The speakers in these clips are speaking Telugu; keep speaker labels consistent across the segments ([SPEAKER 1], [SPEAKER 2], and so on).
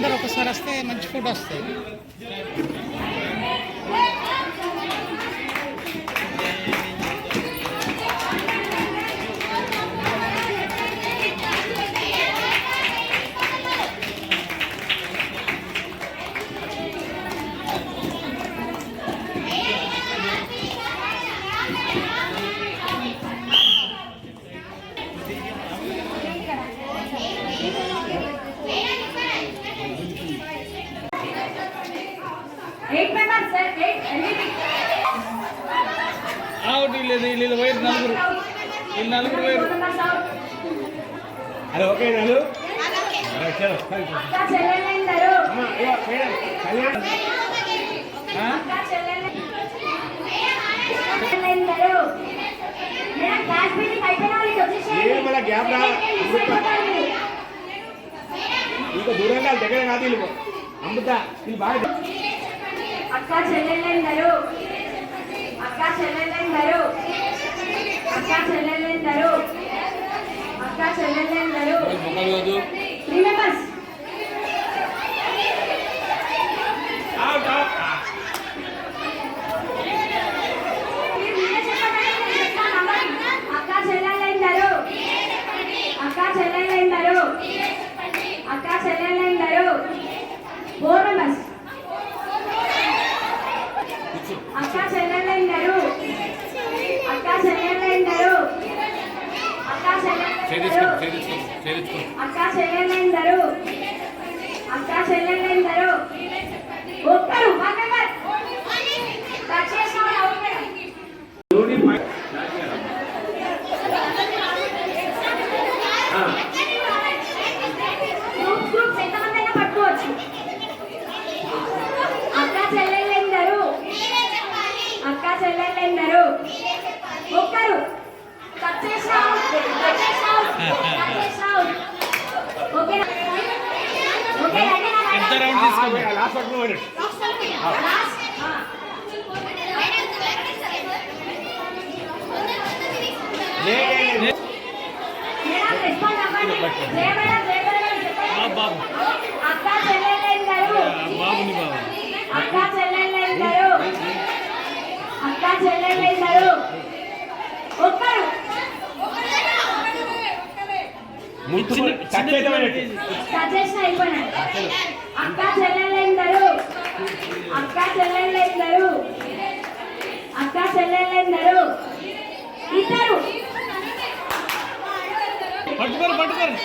[SPEAKER 1] అందరూ ఒకసారి వస్తే మంచి ఫుడ్ వస్తాయి. వీళ్ళు పోయి నలుగురు వేరు. అరే ఓకే నలు గ్యాప్ రా ఇంకా దూరంగా దగ్గర కాదు వీళ్ళు అమ్ముతా వీళ్ళు బాగా.
[SPEAKER 2] అక్క చెల్లెళ్ళందరూ అక్క చెల్లెళ్ళందరూ అక్క చెల్లెళ్ళందరూ అక్క చెల్లెళ్ళందరూ 3 మెంబర్స్ అక్క చెల్లెళ్ళందరూ అక్క చెల్లెళ్ళందరూ అక్క చెల్లెళ్ళందరూ 4 మెంబర్స్ అక్క చెల్లెళ్ళందరూ అక్క చెల్లెళ్ళందరూ అక్క చెల్లెళ్ళందరూ అక్క చెల్లెళ్ళందరూ అక్క చెల్లెళ్ళందరూ ఒక్కరు టచ్ చేసిన గ్రూప్స్ ఎంతమందైనా పట్టుకోవచ్చు. అక్క చెల్లెళ్ళందరూ అక్క చెల్లెళ్ళందరూ ఒక్కరు టచ్ చేసావు ఓకే ఓకే
[SPEAKER 1] ఎంత రౌండ్ తీసుకోండి.
[SPEAKER 2] లాస్ట్ అక్క చెల్లెళ్ళందరూ అక్క చెల్లెళ్ళందరూ అక్క చెల్లెళ్ళందరూ ఒక్కరు అక్క చెల్లెళ్ళందరూ అక్క చెల్లెళ్ళందరూ అక్క చెల్లెళ్ళందరూ ఇద్దరు
[SPEAKER 1] పట్టుకోరు పట్టుకోరు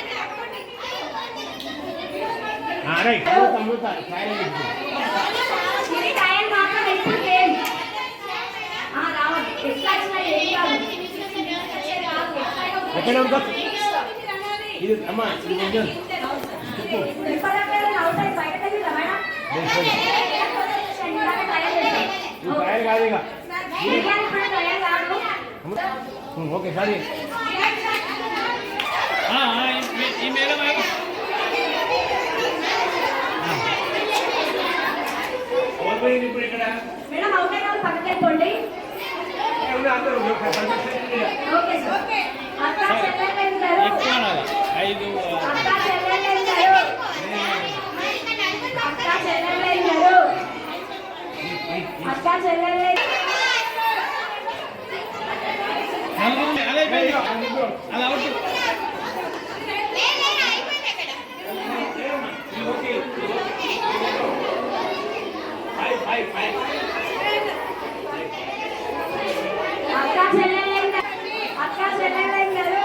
[SPEAKER 2] ఇది టైం మాత్రం ఎప్పుడు లేదు. రావద్దు ఎట్లా వచ్చినా ఏం కాదు.
[SPEAKER 1] ఇది అమ్మా ఓకే సారీ ఈ మేడం ఇప్పుడు ఇక్కడ
[SPEAKER 2] మేడం అవుతాయి వాళ్ళు పక్కకి వెళ్ళిపోండి. ఓకే సార్ అక్క చెల్లెళ్ళందరూ అక్క చెల్లెళ్ళందరూ అక్క చెల్లెళ్ళందరూ అక్క చెల్లెళ్ళందరూ
[SPEAKER 1] అలా
[SPEAKER 2] అక్క చెల్లెళ్ళందరూ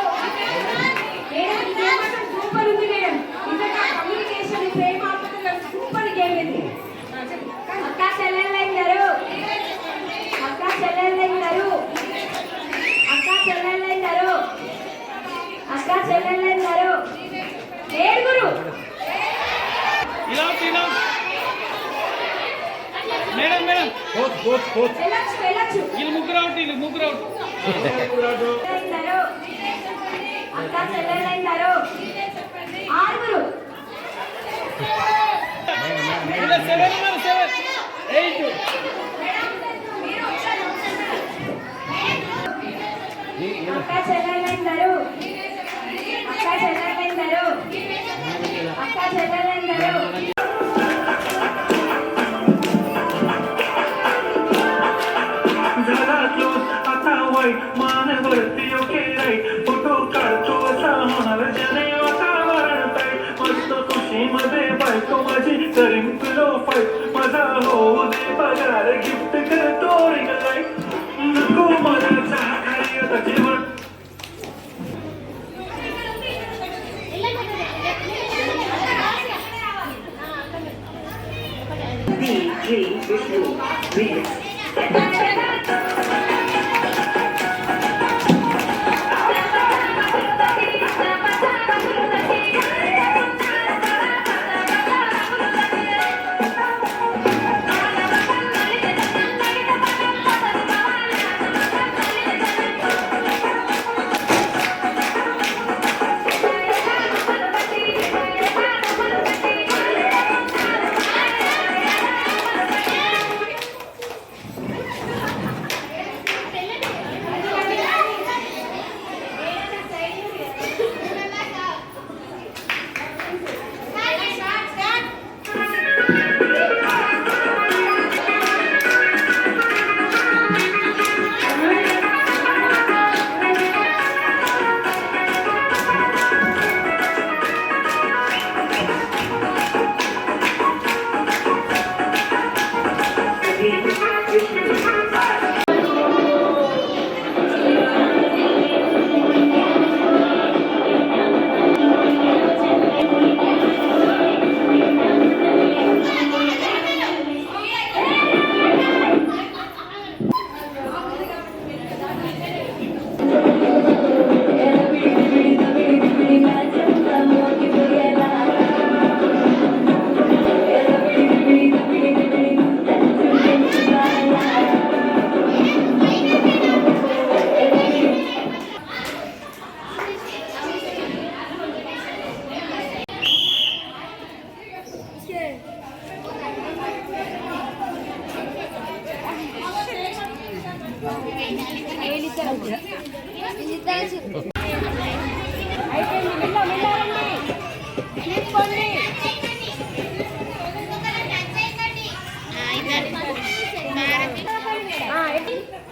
[SPEAKER 2] సూపర్ ఉంది మేడం. ఇంకా కమ్యూనికేషన్ ప్రేమ సూపర్ గేమ్ ఇది. అక్క చెల్లెళ్ళందరూ అక్క చెల్లెళ్ళందరూ అక్క చెల్లెళ్ళందరూ అక్క చెల్లెళ్ళందరూ ఏడుగురు
[SPEAKER 1] మేడం మేడం
[SPEAKER 2] వెళ్ళొచ్చు
[SPEAKER 1] వీళ్ళు ముగ్గురు అవుట్
[SPEAKER 2] అక్క చెల్లెళ్ళందరూ ఆరుగురు
[SPEAKER 1] 7 8
[SPEAKER 2] అక్క చెల్లెళ్ళందరూ అక్క చెల్లెళ్ళందరూ అక్క చెల్లెళ్ళందరూ
[SPEAKER 3] फाइट तो माझी तरिंकलो फाइट माझा होऊ दे पगार गिफ्ट करतो रिंग लाईट नको मला चहा खाली आता जेवण
[SPEAKER 4] B.G. Vishnu. Remix.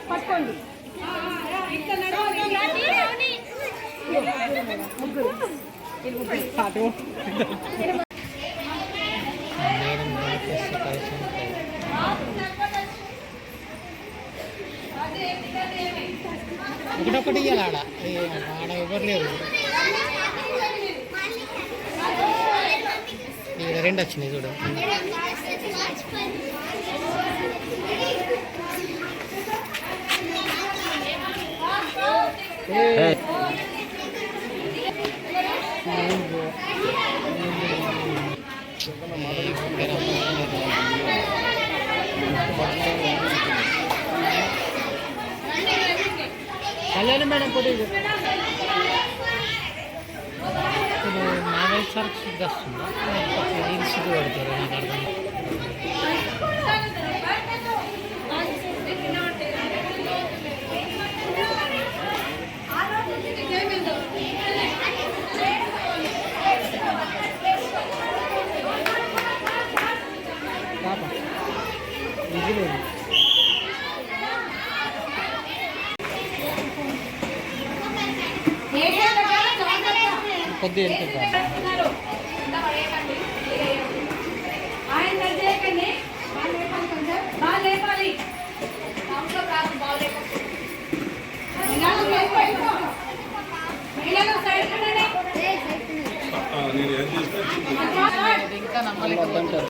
[SPEAKER 2] పట్టుకోండి ముగ్గురు
[SPEAKER 5] ఒకటొకటి ఇవ్వాలి ఆడ ఎవరు లేరు ఇక్కడ రెండు వచ్చినాయి చూడు కళ్యాణం మేడం కొద్ది నావల్ సార్ వస్తుందా రీల్స్ పడతారు నాకు అర్థం కొద్ది ఇంకా నమ్మలేకపోతారు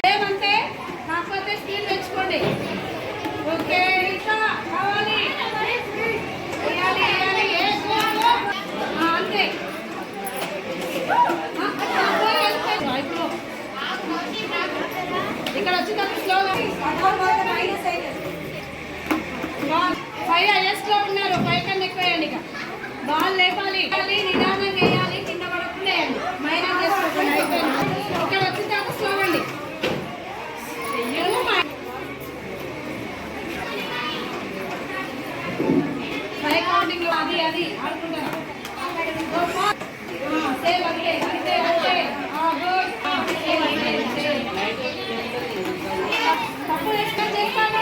[SPEAKER 2] ఏమంటే కాకపోతే స్పీడ్ తెచ్చుకోండి ఓకే ఇంకా కావాలి వేయాలి అంతే ఇక్కడ వచ్చిన స్లోగా 5 హైయెస్ట్ లో ఉన్నారు 5 కన్నా ఎక్కువ వేయండి ఇక బాల్ లేపాలి నిదానం వేయాలి కింద పడకుండా వేయండి మైనస్ చేసుకోండి అయిపోయింది ఇక్కడ వచ్చిన తర్వాత స్లో అండి ఫైవ్ కౌంటింగ్ లో అది ఆడుకుంటారా సేమ్ అంతే అంతే అంతే గుడ్ తప్పు వేసుకొని చేస్తాను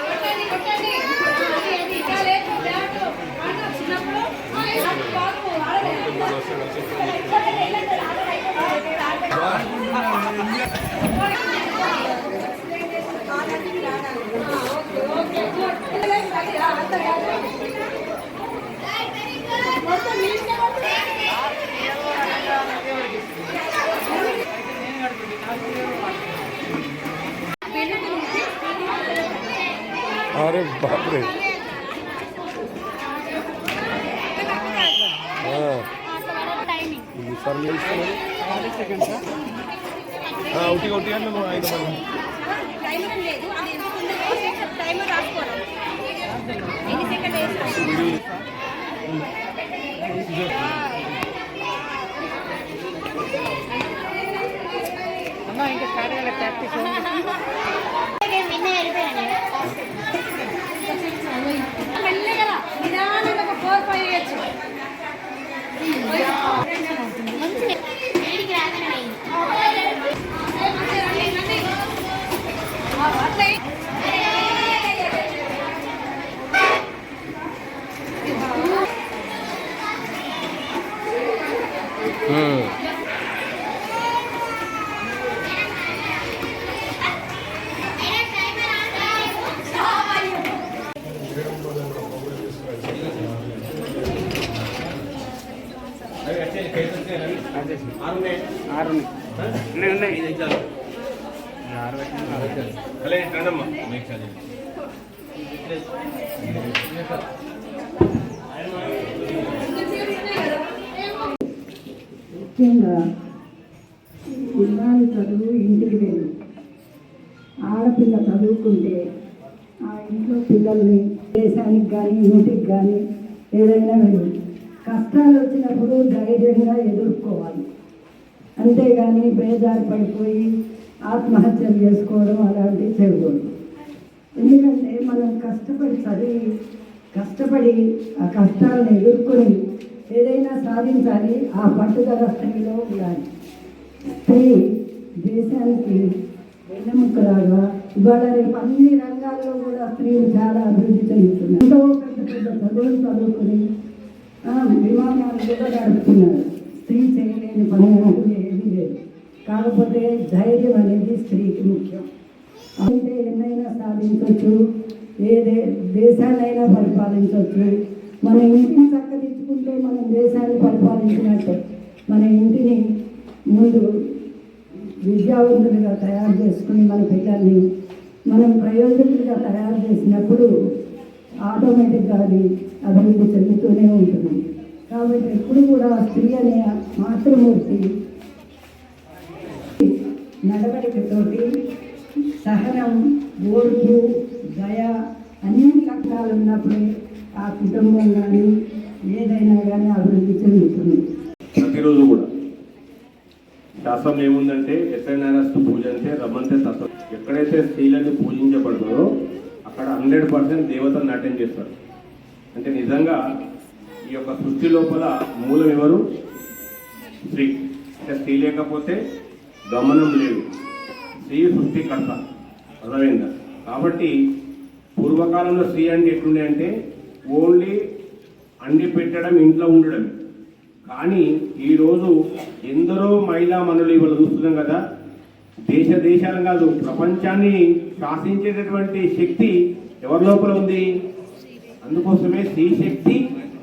[SPEAKER 2] కొట్టండి కొట్టండి అది ఇంకా లేదు బ్యాట్ అంటే చిన్నప్పుడు బాబు
[SPEAKER 6] अरे बाप रे ఒకటి ఒకటి అని మేము 5 మంది
[SPEAKER 5] అమ్మా ఇంకా స్టార్ట్ అయ్యే ప్రాక్టీస్
[SPEAKER 2] మెల్లగా నిదానంగా ఒక 4-5 వేయచ్చు
[SPEAKER 7] ముఖ్యంగా ఇల్లాలి చదువు ఇంటికి వెళ్ళి ఆడపిల్ల చదువుకుంటే ఆ ఇంట్లో పిల్లల్ని దేశానికి కానీ ఇంటికి కానీ ఏదైనా వెళ్ళి కష్టాలు వచ్చినప్పుడు ధైర్యంగా ఎదుర్కోవాలి. అంతేగాని బేజారు పడిపోయి ఆత్మహత్యలు చేసుకోవడం అలాంటివి చేయకూడదు. ఎందుకంటే మనం కష్టపడి ఆ కష్టాలను ఎదుర్కొని ఏదైనా సాధించాలి. ఆ పట్టుదల స్త్రీలో ఉండాలి. స్త్రీ దేశానికి వెన్నెముకలాగా ఇవాళ రేపు అన్ని రంగాల్లో కూడా స్త్రీలు చాలా అభివృద్ధి చెందుతున్నారు. ఎంతో పెద్ద చదువులు చదువుకుని విమానాలు కూడా నడుపుతున్నారు. స్త్రీ చేయలేని పని అంటూ ఏమీ లేదు. కాకపోతే ధైర్యం అనేది స్త్రీకి ముఖ్యం. అంటే ఎన్నైనా సాధించవచ్చు, దేశాన్నైనా పరిపాలించవచ్చు. మన ఇంటిని చక్కదిద్దుకుంటే మనం దేశాన్ని పరిపాలించినట్టే. మన ఇంటిని ముందు విద్యావంతులుగా తయారు చేసుకుని మన పిల్లల్ని మనం ప్రయోజకులుగా తయారు చేసినప్పుడు ఆటోమేటిక్గా అది అభివృద్ధి చెందుతూనే ఉంటుంది. కాబట్టి ఎప్పుడు కూడా స్త్రీ అనే మాతృమూర్తి నడవడికతోటి సహనం, ఓర్పు, దయ అన్ని లక్షణాలు ఉన్నప్పుడే ఆ కుటుంబం కానీ ఏదైనా కానీ అభివృద్ధి చెందుతుంది.
[SPEAKER 1] ప్రతిరోజు కూడా శాస్త్రం ఏముందంటే ఎక్కడైనాస్తు పూజ అంటే రమ్మంతే తత్వం. ఎక్కడైతే స్త్రీలని పూజించబడుతుందో అక్కడ 100% దేవతలు నాట్యం చేస్తారు. అంటే నిజంగా ఈ యొక్క సృష్టి లోపల మూలం ఎవరు? స్త్రీ. అంటే స్త్రీ లేకపోతే గమనం లేదు. స్త్రీ సృష్టికర్త, అర్థమైందా? కాబట్టి పూర్వకాలంలో స్త్రీ అంటే ఎట్లుండే అంటే ఓన్లీ అండి పెట్టడం, ఇంట్లో ఉండడం. కానీ ఈరోజు ఎందరో మహిళా మనులు ఇవాళ చూస్తున్నాం కదా, దేశాలు కాదు ప్రపంచాన్ని శాసించేటటువంటి శక్తి ఎవరి లోపల ఉంది. అందుకోసమే స్త్రీ శక్తి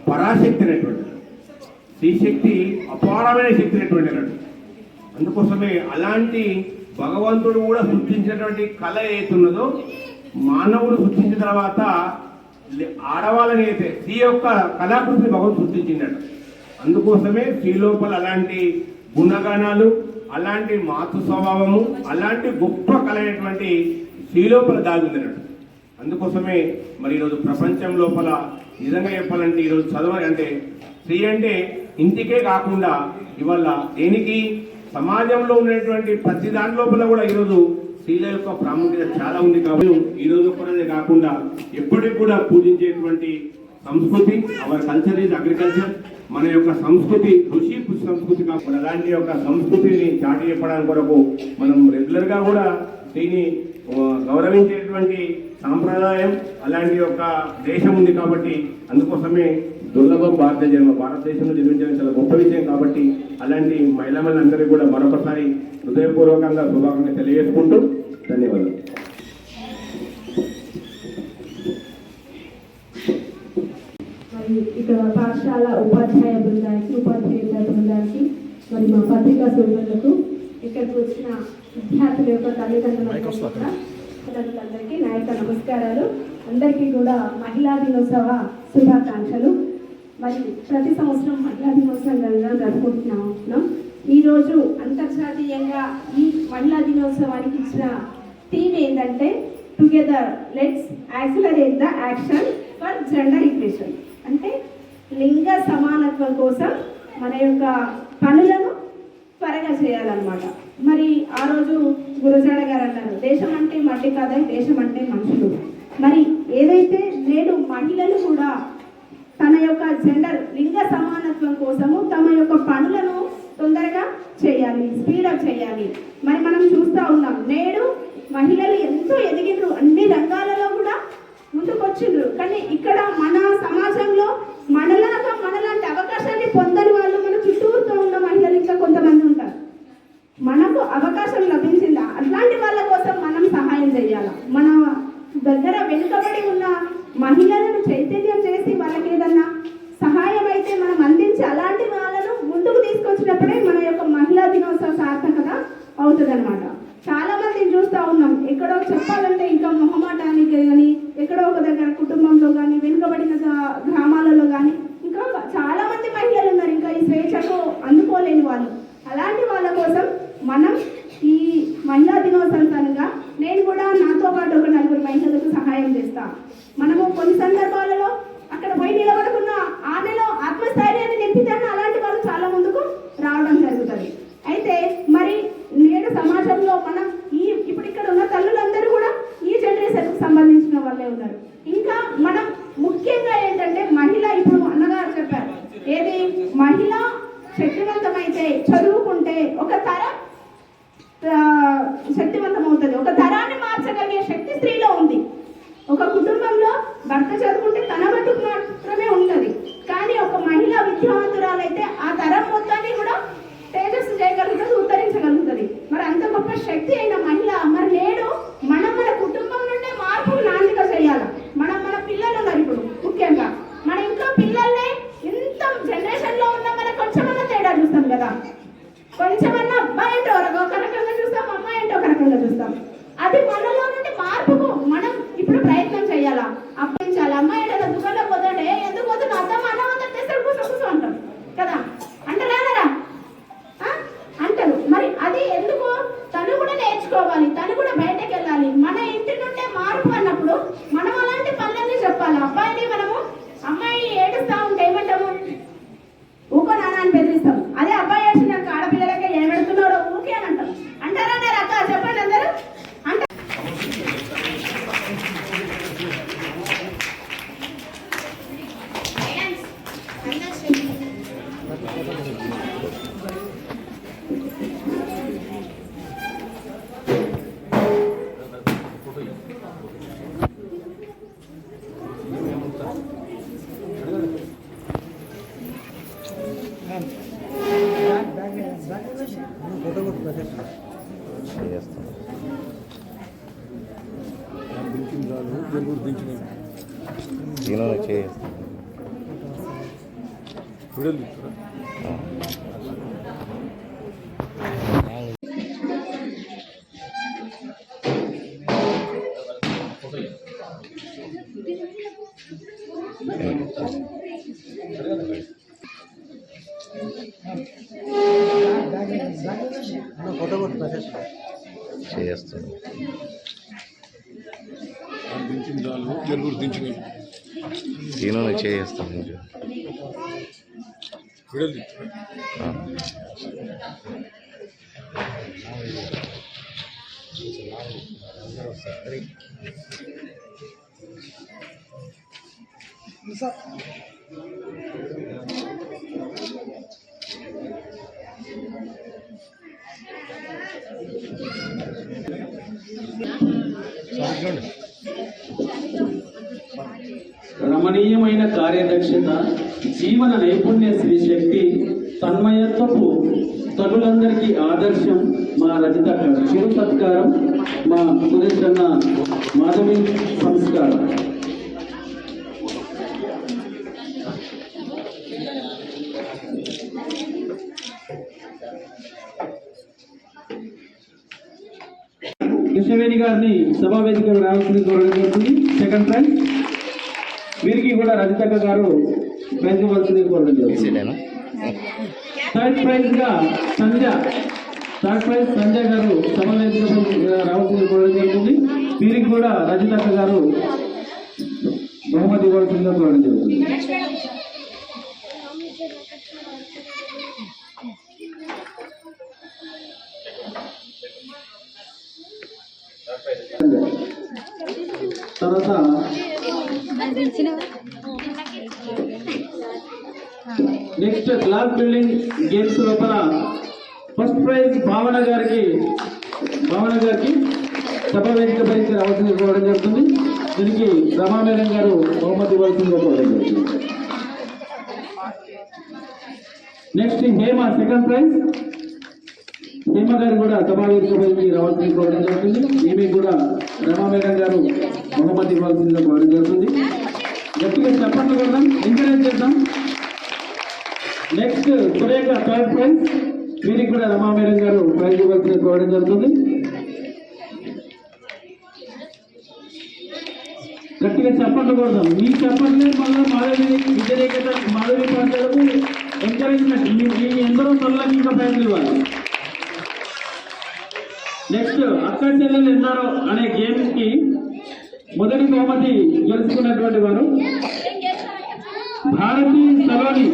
[SPEAKER 1] పరాశక్తి అనేటువంటి, స్త్రీ శక్తి అపారమైన శక్తి అనేటువంటి అన్నట్టు. అందుకోసమే అలాంటి భగవంతుడు కూడా సృష్టించినటువంటి కళ ఏతున్నదో మానవుడు సృష్టించిన తర్వాత ఆడవాళ్ళని అయితే స్త్రీ యొక్క కళాకృతిని భగవంతుడు సృష్టించిందట. అందుకోసమే స్త్రీ లోపల అలాంటి గుణగణాలు, అలాంటి మాతృ స్వభావము, అలాంటి గొప్ప కళ అయినటువంటి స్త్రీ లోపల దాగుందన్నట్టు. అందుకోసమే మరి ఈరోజు ప్రపంచం లోపల నిజంగా చెప్పాలంటే ఈరోజు చదవాలి అంటే స్త్రీ అంటే ఇంటికే కాకుండా ఇవాళ దేనికి సమాజంలో ఉన్నటువంటి ప్రతి దాని లోపల కూడా ఈరోజు స్త్రీల యొక్క ప్రాముఖ్యత చాలా ఉంది. కాబట్టి ఈరోజు ఒక్కరోజే కాకుండా ఎప్పటికి కూడా పూజించేటువంటి సంస్కృతి, అవర్ కల్చర్ ఈజ్ అగ్రికల్చర్. మన యొక్క సంస్కృతి కృషి సంస్కృతి కాబట్టి అలాంటి యొక్క సంస్కృతిని చాటి చెప్పడానికి కొరకు మనం రెగ్యులర్గా కూడా దీన్ని గౌరవించేటువంటి సాంప్రదాయం అలాంటి యొక్క దేశం ఉంది కాబట్టి అందుకోసమే దుర్లభం భారతదేశంలో జన్మించడం చాలా గొప్ప విషయం కాబట్టి అలాంటి మహిళలందరికీ కూడా మరొకసారి హృదయపూర్వకంగా శుభాకాంక్షలు తెలియజేసుకుంటూ ధన్యవాదాలు.
[SPEAKER 8] మరి ఇక్కడ పాఠశాల ఉపాధ్యాయ బృందానికి మరి మా పత్రికా సోదరులకు ఇక్కడికి వచ్చిన విద్యార్థుల యొక్క తల్లిదండ్రులందరికీ నా యొక్క నమస్కారాలు. అందరికీ కూడా మహిళా దినోత్సవ శుభాకాంక్షలు. మరి ప్రతి సంవత్సరం మహిళా దినోత్సవం జరుపుకుంటున్నాం. ఈరోజు అంతర్జాతీయంగా ఈ మహిళా దినోత్సవానికి ఇచ్చిన థీమ్ ఏంటంటే together let's accelerate the action for gender equation. అంటే లింగ సమానత్వం కోసం మన యొక్క పనులను త్వరగా చేయాలన్నమాట. మరి ఆ రోజు గురజాడ గారు అన్నారు, దేశం అంటే మట్టి కాదా, దేశం అంటే మనుషులు. మరి ఏదైతే నేడు మహిళలు కూడా తన యొక్క జెండర్ లింగ సమానత్వం కోసము తమ యొక్క పనులను తొందరగా చేయాలి, స్పీడప్ చేయాలి. మరి మనం చూస్తూ ఉన్నాం, నేడు మహిళలు ఎంతో ఎదిగిండ్రు, అన్ని రంగాలలో కూడా ముందుకొచ్చిండ్రు. కానీ ఇక్కడ మన సమాజంలో మనలాంటి అవకాశాన్ని పొందని వాళ్ళు మన చుట్టూతో ఉన్న మహిళలు ఇంకా కొంతమంది ఉంటారు. మనకు అవకాశం లభించిందా, అట్లాంటి వాళ్ళ కోసం మనం సహాయం చేయాలి. మన దగ్గర వెనుకబడి ఉన్న మహిళలను చైతన్యం చేసి వాళ్ళకి ఏదన్నా సహాయం అయితే మనం అందించి అలాంటి వాళ్ళను ముందుకు తీసుకొచ్చినప్పుడే మన యొక్క మహిళా దినోత్సవ సార్థకత అవుతుంది అనమాట. చాలా మందిని చూస్తూ ఉన్నాం, ఎక్కడో చెప్పాలంటే ఇంకా మొహమాటానికి కానీ ఎక్కడో ఒక దగ్గర కుటుంబంలో కానీ వెనుకబడిన గ్రామాలలో కానీ ఇంకా చాలా మంది మహిళలు ఉన్నారు, ఇంకా ఈ స్వేచ్ఛకు అందుకోలేని వాళ్ళు. అలాంటి వాళ్ళ కోసం మనం ఈ మహిళా దినోత్సవంగా నేను కూడా నాతో పాటు ఒక 4 మహిళలకు సహాయం చేస్తా. మనము కొన్ని సందర్భాలలో అక్కడ పోయి నిలబడుకున్న ఆమెలో ఆత్మస్థైర్యాన్ని నింపితేనే అలాంటి వాళ్ళు చాలా ముందుకు రావడం జరుగుతుంది. అయితే మరి నేడు సమాజంలో మనం ఇప్పుడు ఇక్కడ ఉన్న తల్లులందరూ కూడా ఈ జనరేషన్కు సంబంధించిన వాళ్ళే ఉన్నారు. ఇంకా మనం ముఖ్యంగా ఏంటంటే మహిళ, ఇప్పుడు అన్నగారు చెప్పారు, ఏది మహిళ శక్తివంతమైతే చదువుకుంటే ఒక తరం శక్తివంతం అవుతుంది. ఒక తరాన్ని మార్చగలిగే శక్తి స్త్రీలో ఉంది. ఒక కుటుంబంలో భర్త చదువుకుంటే తన బతుకు మాత్రమే ఉంటుంది, కానీ ఒక మహిళ విద్యావంతురాలైతే ఆ తరం మొత్తాన్ని కూడా తేజస్సు చేయగలుగుతుంది, ఉత్తరించగలుగుతుంది. మరి అంత గొప్ప శక్తి అయిన మహిళ మరి నేడు మనం మన కుటుంబం నుండే మార్పుకు నాందిక చేయాలి. మన పిల్లలు ఉన్నారు ఇప్పుడు, ముఖ్యంగా మన ఇంట్లో పిల్లల్ని ఇంత జనరేషన్లో ఉన్న మనం కొంచెమన్నా తేడా చూస్తాం కదా. కొంచెమన్నా అబ్బాయి అంటే ఒక రకంగా చూస్తాం, అమ్మాయి అంటే ఒక రకంగా చూస్తాం. అది మనలో నుండి మార్పుకు మనం ఇప్పుడు ప్రయత్నం చేయాలా, అప్పించాలి. అమ్మాయి అంటే దుకాణంలో పోతుంటే ఎందుకు పోతున్నా అర్థం అన్నం తెస్తాడు, కూర్చో అంటాం కదా, అంటారా అంటారు. మరి అది ఎందుకు తను కూడా నేర్చుకోవాలి, తను కూడా బయటకు వెళ్ళాలి. మన ఇంటి నుండే మార్పు అన్నప్పుడు మనం అలాంటి పనులన్నీ చెప్పాలి. అబ్బాయిని మనము అమ్మాయి ఏడుస్తా ఉంటే ఏమంటాము, ఊకో నాన్న అని బెదిరిస్తాం. అదే అబ్బాయి ఏడ్చినాక ఆడపిల్లలకి ఏమెడుతున్నారో ఊకే అని అంటాం. అంటారా అక్క, చెప్పండి అందరూ అంటే.
[SPEAKER 6] చేస్తాను.
[SPEAKER 9] రమణీయమైన కార్యదక్షత, జీవన నైపుణ్య శ్రీశక్తి, తన్మయత్వపు తగులందరికీ ఆదర్శం మా రజిత చిరు సత్కారం మా సురేషన్న మాధవి సంస్కారం. కృష్ణవేణి గారిని సభావేదికకు రావాల్సింది కోరడం జరుగుతుంది. సెకండ్ ప్రైజ్ వీరికి కూడా రజితక్క గారు ప్రైజ్ ఇవ్వాల్సింది కోరడం జరుగుతుంది. థర్డ్ ప్రైజ్ సంజయ్ గారు సభావేదికకు రావాల్సింది కోరడం జరుగుతుంది. వీరికి కూడా రజితక్క గారు బహుమతి ఇవ్వాల్సిందిగా కోరడం జరుగుతుంది. తర్వాత నెక్స్ట్ క్లాస్ బిల్డింగ్ గేమ్స్ లోపల ఫస్ట్ ప్రైజ్ భావన గారికి సభా వేదిక పరీక్ష రావాల్సింది కోరడం జరుగుతుంది. దీనికి రమా మేడం గారు బహుమతి ఇవ్వాల్సిందిగా కోరడం జరుగుతుంది. Next Hema second prize Hema గారు కూడా సభా వేదిక పరీక్ష రావాల్సింది కోరడం జరుగుతుంది. ఈమె కూడా రమా మేడం గారు బహుమతి ఇవ్వాల్సిందిగా కోరడం జరుగుతుంది. గట్టిగా చెప్పండి కూడా ఎంకరేజ్ చేద్దాం. నెక్స్ట్ సురేఖ థర్డ్ ప్రైజ్ వీరికి కూడా రమా మేడం గారు ప్రైజ్ ఇవ్వాల్సింది కోరడం జరుగుతుంది. గట్టిగా చెప్పండి కొడదాం. మీ చెప్పండి మళ్ళీ మాధవి విద్యారేఖ మాధవి పాఠశాలకు ఎంకరేజ్మెంట్ మీ ఎందరో తొలగి ఇంకా ప్రైజ్లు ఇవ్వాలి. నెక్స్ట్ అక్క చెల్లెలు ఎందరో అనే గేమ్స్ కి మొదటి బహుమతి గెలుచుకున్నటువంటి వారు భారతీ సలోని.